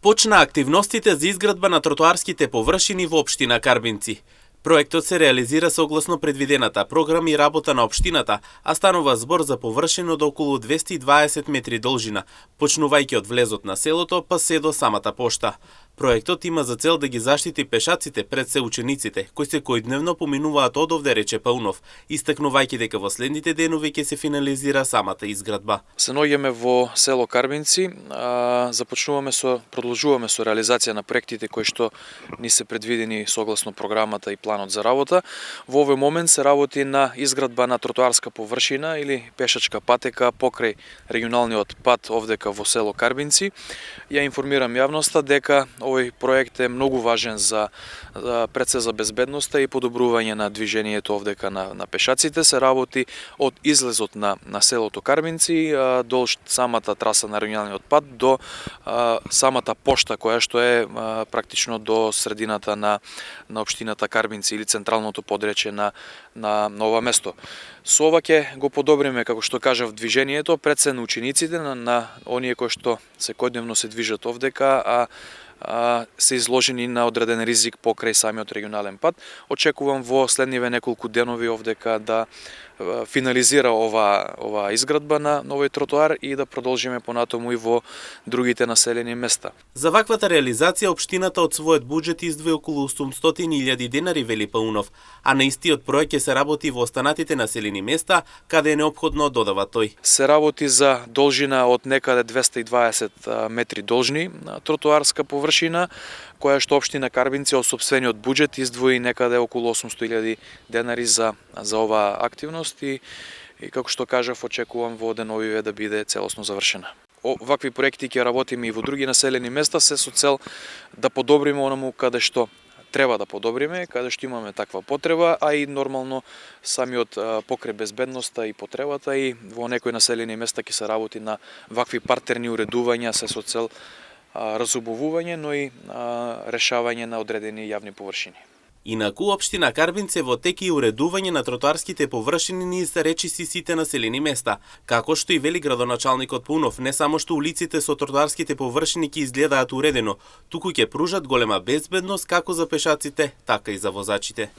Почна активностите за изградба на тротоарските површини во општина Карбинци. Проектот се реализира согласно предвидената програма и работа на општината, а станува збор за површина од околу 220 метри должина, почнувајќи од влезот на селото па се до самата пошта. Проектот има за цел да ги заштити пешаците пред се учениците, кои секојдневно поминуваат од овде, рече Паунов, истакнувајќи дека во следните денови ќе се финализира самата изградба. Се наоѓаме во село Карбинци, продолжуваме со реализација на проектите кои што ни се предвидени согласно програмата и планот за работа. Во овој момент се работи на изградба на тротоарска површина или пешачка патека покрај регионалниот пат овдека во село Карбинци. Ја информирам јавноста дека овој проект е многу важен пред се за безбедноста и подобрување на движењето овдека на пешаците. Се работи од излезот на селото Карбинци до самата траса на регионалниот пат до самата пошта која што е практично до средината на општината Карбинци или централното подречје на ова место. Со ова ќе го подобриме, како што кажав, движењето пред се на учениците, на оние кои што секојдневно се движат овдека, се изложени на одреден ризик покрај самиот регионален пат. Очекувам во следниве неколку денови овдека да финализира ова изградба на новиот тротоар и да продолжиме понатаму и во другите населени места. За ваквата реализација општината од својот буџет издвои околу 800.000 денари, вели Паунов, а на истиот проект ќе се работи во останатите населени места каде е неопходно, додава тој. Се работи за должина од некаде 220 метри должни тротоарска површина, која што општина Карбинци од сопствениот буџет издвои некаде околу 800.000 денари за оваа активност и како што кажав, очекувам во деновиве да биде целосно завршена. Вакви проекти ќе работиме и во други населени места, се со цел да подобриме онаму каде што треба да подобриме, каде што имаме таква потреба, а и нормално самиот покрај безбедноста и потребата, и во некои населени места ќе се работи на вакви партерни уредувања, се со цел разубавување, но и решавање на одредени јавни површини. Инаку, општина Карбинци во тек и уредување на тротоарските површини низ речиси сите населени места. Како што и вели градоначалникот Паунов, не само што улиците со тротоарските површини ќе изгледаат уредено, туку ќе пружат голема безбедност како за пешаците, така и за возачите.